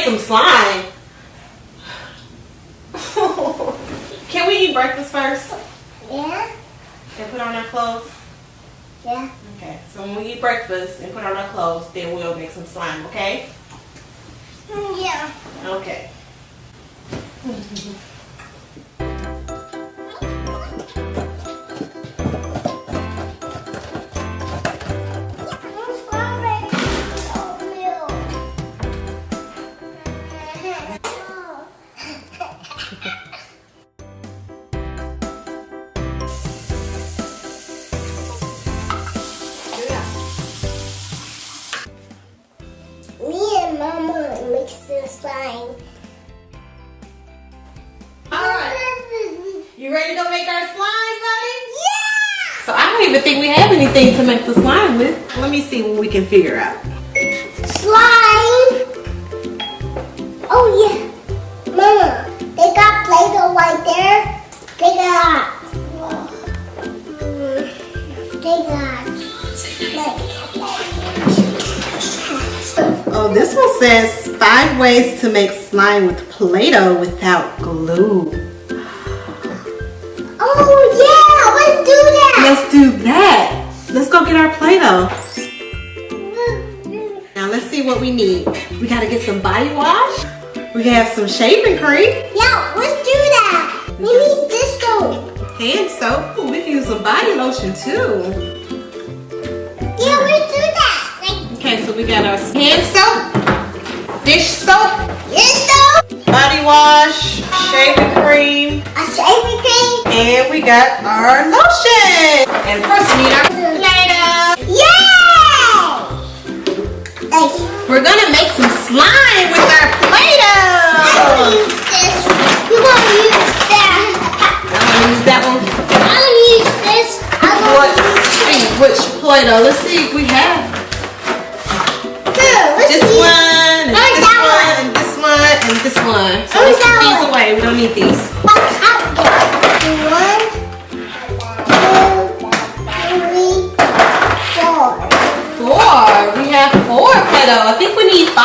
make some slime. Can we eat breakfast first? Yeah. And put on our clothes? Yeah. Okay, so when we eat breakfast and put on our clothes, then we'll make some slime, okay? Yeah. Okay. Me and Mama mix the slime. Alright. You ready to go make our slime, buddy? Yeah! So I don't even think we have anything to make the slime with. Let me see what we can figure out. Slime! Oh yeah. Mama, they got PLaYDoH right there. They got Oh, this one says 5 ways to make slime with PLaYDoH without glue. Oh yeah, let's do that. Let's do that. Let's go get our PLaYDoH. Now let's see what we need. We gotta get some body wash. We have some shaving cream. Yeah, let's do that. We need this soap. Hand soap. Ooh, we can use some body lotion too. Yeah, let's do that. Okay, so we got our hand soap, dish soap, This soap, body wash, shaving cream, a shaving cream. and we got our lotion. And first we need our PLaYDoH. Yay! Like, We're gonna make some slime with our I PLaYDoH. will use this. You want to use that? I'm gonna use that one. I'll use this. Let's see which PLaYDoH. Let's see if we have Let's this use one, and this one, and this one, and this one. So let's put these away. We don't need these. One, 2, 3, 4. 4. We have 4 PLaYDoH. I think we need 5.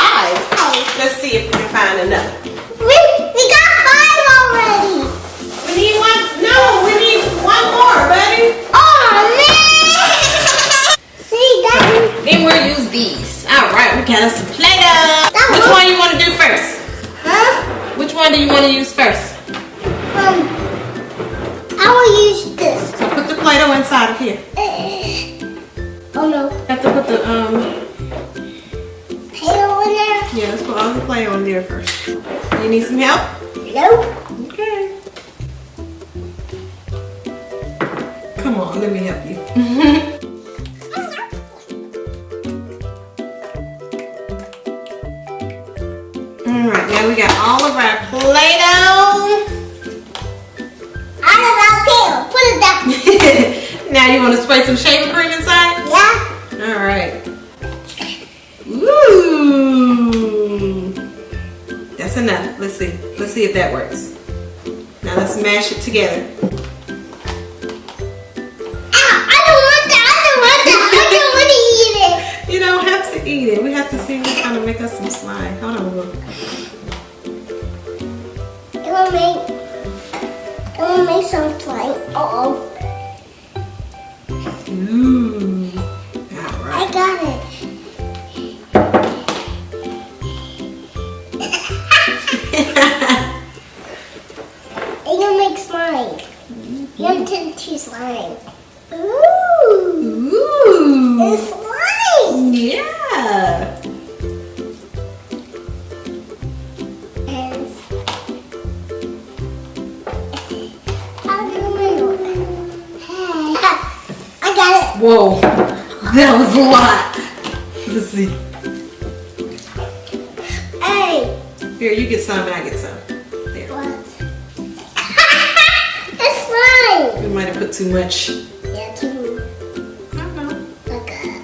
Let's see if we can find enough. We got 5 already. We need one. No, we need 1 more, buddy. Oh man! See that? Then we'll use these. All right, we got us some PLaYDoH. Which one you want to do first? Huh? Which one do you want to use first? I will use this. So put the PLaYDoH inside of here. Oh no. Have to put the Potato in there? yeah, let's put all the PLaYDoH in there first. You need some help? Nope. Okay. Come on, let me help you. Alright, now we got all of our PLaYDoH. Out of that pail. Put it down. Now you want to spray some shaving cream inside? Yeah. Alright. Ooh. That's enough. Let's see. Let's see if that works. Now let's mash it together. I don't want that. I don't want that. I don't want to eat it. You don't have to eat it. We have to see what's gonna make us some slime. Hold on, look. It will make some slime. Uh-oh. Ooh. I Alright. got it. It's gonna make slime. You're gonna tea slime. Ooh. Ooh. It's slime. Yeah. I got it. Whoa. That was a lot. Let's see. Hey. Here, you get some and I get some. There. What? It's slime. We might have put too much. Yeah, too. I don't know. Look at it.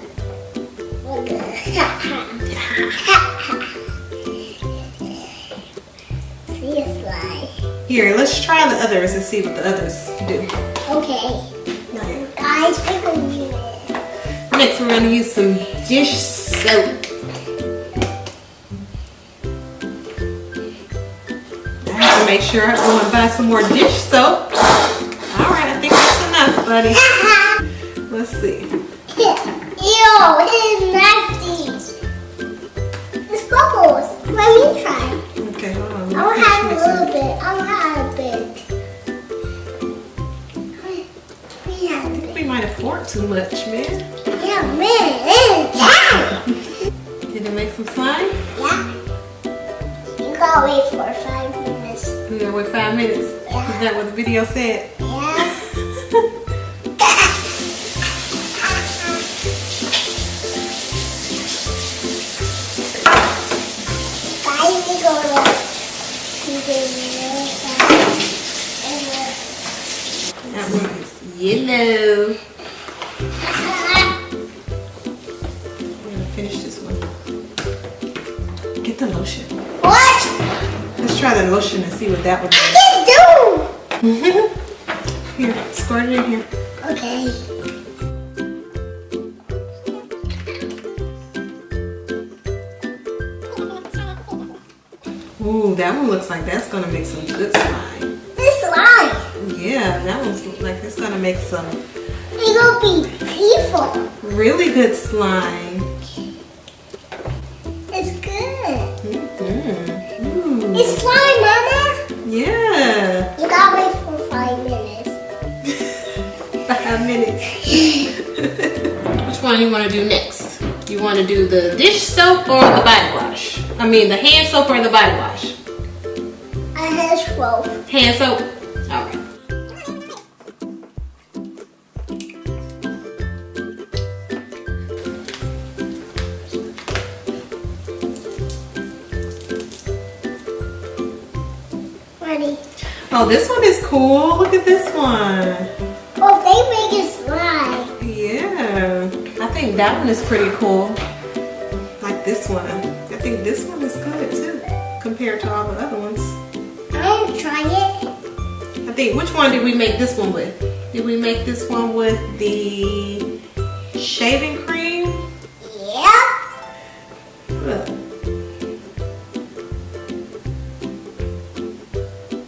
Look at it. See, it's slime. Here, let's try the others and see what the others do. Okay. No, guys, we're gonna use it. Next, we're gonna use some dish soap. to make sure I go and buy some more dish soap. All right, I think that's enough, buddy. Let's see. Ew, it's nasty. It's bubbles. Let me try. Okay, hold on. I'll have a little bit. I'll have a bit. I think we might have poured too much, man. Yeah, man. Yeah. Did it make some slime? Yeah. You gotta wait for 5 minutes. We gotta wait 5 minutes. Yeah. Is that what the video said? Yeah. Finally go to That one is yellow. I'm gonna finish this one. Get the lotion. What? Let's try the lotion and see what that one I can do. is. Here, squirt it in here. Okay. Ooh, that one looks like that's gonna make some good slime. This slime. Yeah, that one looks like it's gonna make some It will be peaceful. really good slime. It's good. Mm-hmm. Ooh. It's slime, Mama. Yeah. You gotta wait for 5 minutes. 5 minutes. Which one you want to do next? You want to do the dish soap or the body wash? I mean the hand soap or the body wash? I have 12. Hand soap? Alright. Ready? Oh, this one is cool. Look at this one. Oh, they make it slime. Yeah. I think that one is pretty cool. Like this one. I think this one is good too, compared to all the other ones. I'll try it. I think, which one did we make this one with? Did we make this one with the shaving cream? Yeah. Look.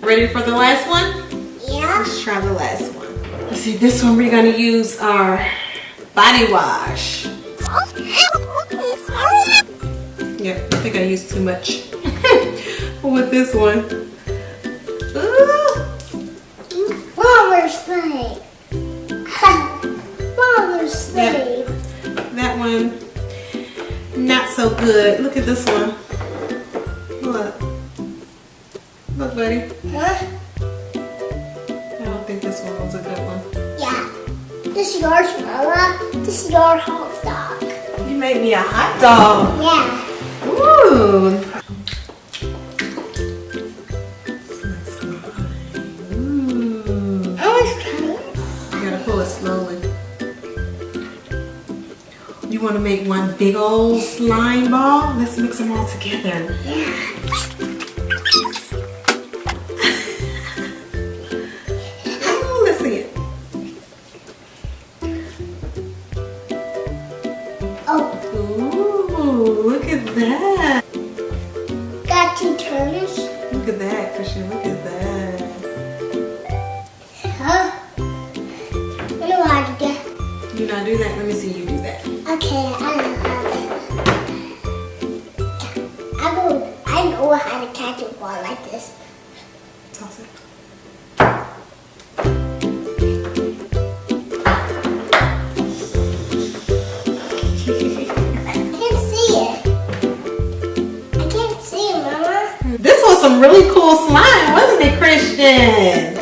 Ready for the last one? Yeah. Let's try the last one. Let's see, this one we're gonna use our body wash. Yep, I think I used too much with this one. Mama's slime. Mama's slime. That one, not so good. Look at this one. Look. Look, buddy. Huh? I don't think this one was a good one. Yeah. This is yours, Mama. This is your hot dog. You made me a hot dog. Yeah. Ooh. Ooh. I was trying. You gotta pull it slowly. You wanna make one big old slime ball? Let's mix them all together. Yeah. Ooh, let's see it. Oh, Ooh, look at that. got 2 turns. Look at that, Christian. Look at that. Huh? I know how to do. You not do that? Let me see you do that. Okay, I know how to. I know how to catch a ball like this. Toss it. I can't see it. I can't see it, Mama. This was some really cool slime, wasn't it, Christian?